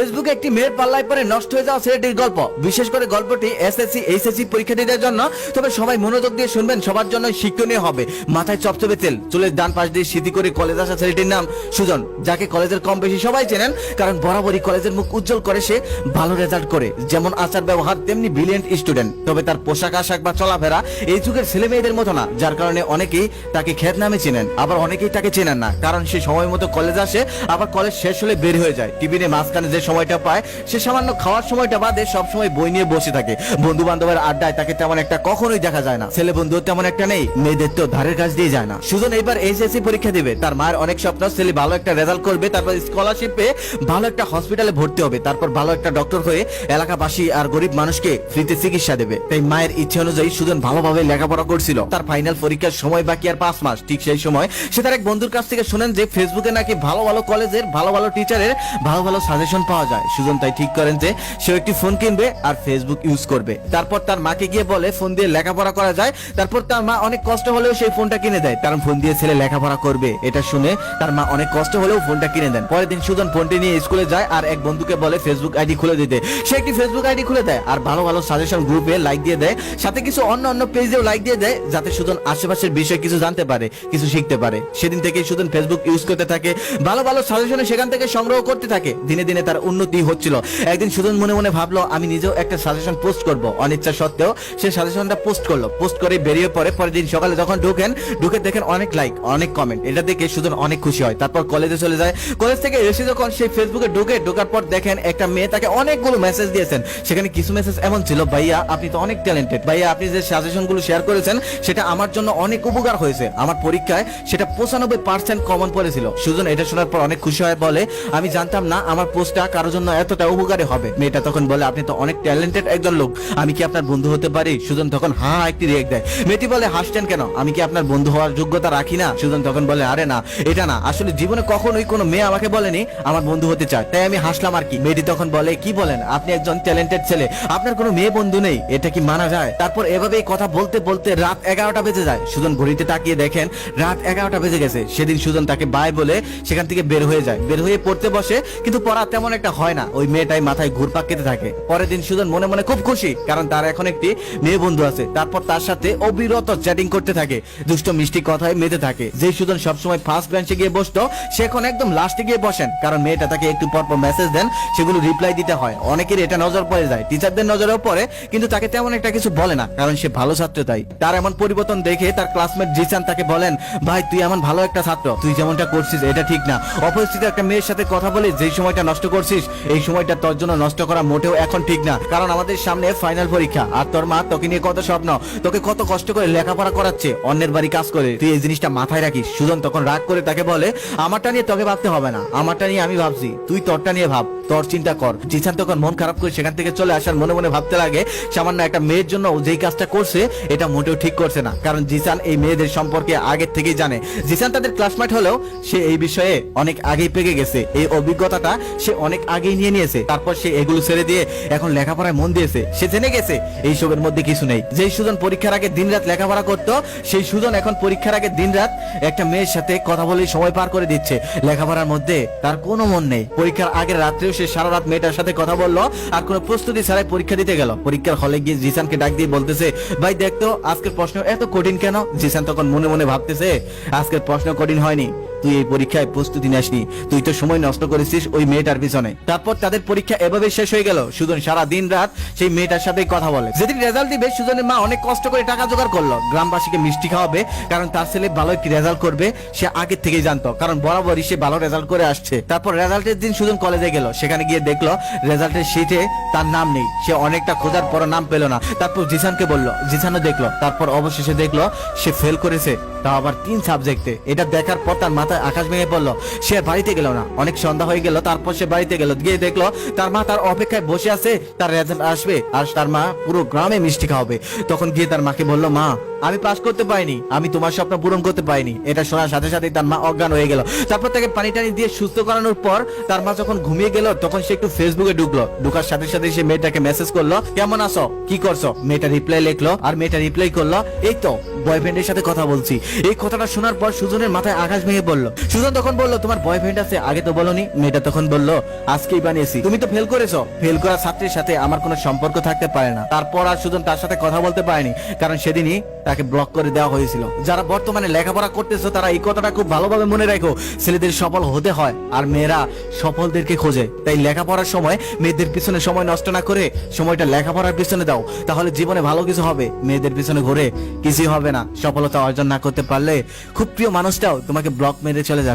ফেসবুকে একটি মেয়ের পাল্লায় পরে নষ্ট হয়ে যাওয়া ছেলেটির গল্প। বিশেষ করে গল্পটি এসএসসি এইচএসসি পরীক্ষার্থীদের জন্য, তবে সবাই মনোযোগ দিয়ে শুনবেন, সবার জন্য শিক্ষণীয় হবে। মাথায় চপচপে তেল, চুলের ডান পাশ দিয়ে সিঁথি করে কলেজ আসা ছেলেটির নাম সুজন, যাকে কলেজের কম বেশি সবাই চেনেন, কারণ বরাবরই কলেজের মুখ উজ্জ্বল করে সে। ভালো রেজাল্ট করে, যেমন আচার ব্যবহার তেমনি ব্রিলিয়েন্ট স্টুডেন্ট। তবে তার পোশাক আশাক বা চলাফেরা এই যুগের ছেলে মেয়েদের মতো না, যার কারণে অনেকেই তাকে খ্যাত নামে চেনেন, আবার অনেকেই তাকে চেনেন না, কারণ সে সময় মতো কলেজ আসে, আবার কলেজ শেষ হলে বের হয়ে যায়। টিফিনে মাঝখানে যে সময়টা পায়, সে সামান্য খাওয়ার সময়টা বাদে সব সময় বই নিয়ে বসে থাকে। বন্ধু বান্ধবের আড্ডায় তাকে তেমন একটা কখনোই দেখা যায় না। ছেলে বন্ধু তেমন একটা নেই, মেয়েদের তো ধারের কাছ দিয়ে যায় না। সুজন এবার এইচএসসি পরীক্ষা দিবে। তার মায়ের অনেক স্বপ্ন ছেলে ভালো একটা রেজাল্ট করবে, তারপর স্কলারশিপ পেয়ে ভালো একটা হসপিটালে ভর্তি হবে, তারপর ভালো একটা ডক্টর হয়ে এলাকাবাসী আর গরিব মানুষকে ফ্রিতে চিকিৎসা দেবে। তাই মায়ের ইচ্ছে অনুযায়ী সুজন ভালোভাবে লেখাপড়া করছিল। তার ফাইনাল পরীক্ষার সময় বাকি আর 5 মাস। ঠিক সেই সময় সে তার এক বন্ধুর কাছ থেকে শুনেন যে ফেসবুকে নাকি ভালো ভালো কলেজের ভালো ভালো টিচারের ভালো ভালো সাজেশন পাওয়া যায়। সুজন তাই ঠিক করেন যে সে একটি ফোন কিনবে আর ফেসবুক ইউজ করবে। তারপর তার মাকে গিয়ে বলে ফোন দিয়ে লেখাপড়া করা যায়। তারপর তার মা অনেক কষ্ট হলেও সেই ফোনটা কিনে দেয়, কারণ ফোন দিয়ে ছেলে লেখাপড়া করবে। এটা শুনে তার মা অনেক কষ্ট হলেও ফোনটা কিনে দেন। পরের দিন সুজন ফোনটি নিয়ে স্কুলে যায় আর এক বন্ধুকে বলে ফেসবুক আইডি খুলে দিতে। সে একটি ফেসবুক আইডি খুলে দেয় আর ভালো ভালো সাজেশন গ্রুপে লাইক দিয়ে দেয়, সাথে কিছু অন্য পেজেও লাইক দিয়ে দেয়, যাতে সুজন আশেপাশের বিষয়ে কিছু জানতে পারে, কিছু শিখতে পারে। সেদিন থেকে সুজন ফেসবুক ইউজ করতে থাকে, ভালো ভালো সাজেশনে সেখান থেকে সংগ্রহ করতে থাকে। দিনে দিনে তার উন্নতি হচ্ছিল। একদিন সুজন মনে মনে ভাবলো আমি নিজেও একটা সাজেশন পোস্ট করব। অনিচ্ছা সত্ত্বেও সে সাজেশনটা পোস্ট করলো। পোস্ট করে বেরিয়ে পড়ে। পরের দিন সকালে যখন ঢুকে দেখেন অনেক লাইক, অনেক কমেন্ট। এটা দেখে সুজন অনেক খুশি হয়। তারপর কলেজে চলে যায়। কলেজ থেকে এসে যখন সেই ফেসবুকে ঢোকার পর দেখেন একটা মেয়ে তাকে অনেকগুলো মেসেজ দিয়েছেন। সেখানে কিছু মেসেজ এমন ছিল, ভাইয়া আপনি তো অনেক ট্যালেন্টেড, ভাইয়া আপনি যে সাজেশন গুলো শেয়ার করেছেন সেটা আমার জন্য অনেক উপকার হয়েছে, আমার পরীক্ষায় সেটা 95% কমন পড়েছিল। সুজন এটা শোনার পর অনেক খুশি হয়, বলে আমি জানতাম না আমার পোস্টটা কারোর জন্য এতটা উপকারী হবে। মেয়েটা তখন বলে আপনি তো অনেক ট্যালেন্টেড একজন লোক, আমি কি আপনার বন্ধু হতে পারি? সুজন তখন একটি রিয়েক্ট দেয়। মেয়েটি বলে হাসছেন কেন, আমি কি আপনার বন্ধু হওয়ার যোগ্যতা রাখি না? সুজন তখন বলে আরে না, এটা না, আসলে জীবনে কখনোই কোনো মেয়ে আমাকে বলেনি আমার বন্ধু হতে চায়, তাই আমি হাসলাম আর কি। মেয়েটি তখন বলে কি বলেন, আপনি একজন ট্যালেন্টেড ছেলে, আপনার কোনো মেয়ে বন্ধু নেই, এটা কি মানা যায়? তারপর এভাবেই কথা বলতে বলতে রাত 11টা বেজে যায়। সুজন ঘড়িতে তাকিয়ে দেখেন রাত 11টা বেজে গেছে। সেদিন সুজন তাকে বাই বলে সেখান থেকে বের হয়ে যায়। বের হয়ে পড়তে বসে, কিন্তু পড়া তেমন একটা হয় না। ওই মেয়েটাই মাথায় ঘুরপাক খেতে থাকে। পরের দিন সুজন মনে মনে খুব খুশি, কারণ তার এখন একটি মেয়ে বন্ধু আছে। তারপর তার সাথে অবিরত চ্যাটিং করতে থাকে, দুষ্ট মিষ্টি কথায় মেতে থাকে। যে সুজন সবসময় ফার্স্ট বেঞ্চে গিয়ে বসতো, সে এখন একদম লাস্টে গিয়ে বসেন, কারণ মেয়েটা তাকে একটু পর পর মেসেজ দেন, সেগুলো রিপ্লাই দিতে হয়। অনেকের এটা নজর পড়ে যায়, টিচারদের নজরেও পড়ে, কিন্তু তাকে তেমন একটা কিছু বলে না, কারণ সে ভালো ছাত্র। তাই তার এমন পরিবর্তন দেখে তার ক্লাসমেট জিসান তাকে বলেন, ভাই তুই এমন ভালো একটা ছাত্র, তুই যেমনটা করছিস এটা ঠিক না। অপরিচিত একটা মেয়ের সাথে কথা বলে যে সময়টা নষ্ট করছিস, এই সময়টা তোর জন্য নষ্ট করা মোটেও এখন ঠিক না, কারণ আমাদের সামনে ফাইনাল পরীক্ষা, আর তোর মা তোকে নিয়ে কত স্বপ্ন, তোকে কত কষ্ট করে লেখাপড়া করাচ্ছে, অন্যের বাড়ি কাজ করে, তুই এই জিনিসটা মাথায় রাখিস। সুজন তখন রাগ করে তাকে বলে আমারটা নিয়ে তোকে ভাবতে হবে না, আমারটা নিয়ে আমি ভাবছি, তুই তোরটা নিয়ে ভাব, তোর চিন্তা কর। জিসান তখন মন খারাপ করে সেখান থেকে চলে আসার মনে মনে ভাবতে লাগে সামান্য একটা মেয়ের জন্য যেই কাজটা করছে এটা মোটেও ঠিক করছে না, কারণ জিসান এই মেয়েদের সম্পর্কে আগের থেকেই জানে। জিসান তাদের ক্লাসমেট হলেও সে এই বিষয়ে অনেক আগেই পেকে গেছে, এই অভিজ্ঞতাটা সে অনেক আগেই নিয়ে নিয়েছে। তারপর সে এগুলো ছেড়ে দিয়ে এখন লেখাপড়ায় মন দিয়েছে। সে জেনে গেছে এই সবের মধ্যে কিছু নেই। যেই সুজন পরীক্ষার আগে দিনরাত লেখাপড়া করত, সেই সুজন এখন পরীক্ষার আগে দিনরাত একটা মেয়ের সাথে কথা বলে সময় পার করে দিচ্ছে। লেখাপড়ার মধ্যে তার কোনো মন নেই। পরীক্ষার আগের রাত্রেও সে সারা রাত মেয়েটার সাথে কথা বললো আর কোনো প্রস্তুতি ছাড়াই পরীক্ষা দিতে গেল। পরীক্ষার হলে গিয়ে জিসানকে ডাক দিয়ে বলতেছে, ভাই দেখতো আজকের প্রশ্ন এত কঠিন কেন? জিসান তখন মনে মনে ভাবতেছে, আজকের প্রশ্ন কঠিন হয়নি, তুই এই পরীক্ষায় প্রস্তুতি নেসনি, তুই তো সময় নষ্ট করেছিস ওই মেয়েটার পিছনে। তারপর তাদের পরীক্ষা এভাবে শেষ হয়ে গেল। সুজন সারা দিন রাত সেই মেয়েটার সাথে কথা বলে। যেদিন রেজাল্ট দিবে, সুজনের মা অনেক কষ্ট করে টাকা জোগাড় করলো, গ্রামবাসীকে মিষ্টি খাওয়াবে, কারণ তার ছেলে ভালো একটি রেজাল্ট করবে সে আগের থেকেই জানতো, কারণ বরাবরই সে ভালো রেজাল্ট করে আসছে। তারপর রেজাল্টের দিন সুজন কলেজে গেল। সেখানে গিয়ে দেখলো রেজাল্টের শিটে তার নাম নেই। সে অনেকটা খোঁজার পর নাম পেল না। তারপর জিসানকে বললো, জিসানও দেখলো। তারপর অবশেষে দেখলো সে ফেল করেছে, তাও আবার 3 সাবজেক্টে। এটা দেখার পর তার মাথায় আকাশ ভেঙে পড়লো। সে বাড়িতে গেল না, অনেক সন্ধ্যা হয়ে গেল। তারপর সে বাড়িতে গেল, গিয়ে দেখলো তার মা তার অপেক্ষায় বসে আছে, তার রেজাল্ট আসবে আর তার মা পুরো গ্রামে মিষ্টি খাওয়াবে। তখন গিয়ে তার মাকে বললো, মা আমি পাস করতে পারিনি, আমি তোমার স্বপ্ন পূরণ করতে পারিনি। এটা শোনার সাথে সাথে তার মা অজ্ঞান হয়ে গেল। তারপর তাকে পানি টানি দিয়ে সুস্থ করানোর পর তার মা যখন ঘুমিয়ে গেল, তখন সে একটু ফেসবুকে ঢুকলো। ঢুকার সাথে সাথে সে মেয়েটাকে মেসেজ করলো, কেমন আছো, কি করছো? মেয়েটা রিপ্লাই লিখলো আর মেয়েটা রিপ্লাই করলো, এই তো বয়ফ্রেন্ডের সাথে কথা বলছি। এই কথাটা শোনার পর সুজনের মাথায় আকাশ ভেঙে পড়লো। সুজন তখন বলল, তোমার বয়ফ্রেন্ড আছে, আগে তো বলনি। মেয়েটা তখন বলল, আজকেই বানিয়েছি। তুমি তো ফেল করেছো, ফেল করা ছাত্রের সাথে আমার কোনো সম্পর্ক থাকতে পারে না। তারপর আর সুজন তার সাথে কথা বলতে পারেনি, কারণ সেদিনই তাকে ব্লক করে দেওয়া হয়েছিল। যারা বর্তমানে লেখাপড়া করতেছো তারা এই কথাটা খুব ভালোভাবে মনে রাখো, ছেলেদের সফল হতে হয় আর মেয়েরা সফলদেরকে খোঁজে। তাই লেখাপড়ার সময় মেয়েদের পিছনে সময় নষ্ট না করে সময়টা লেখাপড়ার পিছনে দাও, তাহলে জীবনে ভালো কিছু হবে। মেয়েদের পিছনে ঘুরে কিছুই হবে না। সফলতা অর্জন না করতে পারলে খুব প্রিয় মানুষটাও তোমাকে ব্লক মেরে চলে যাবে।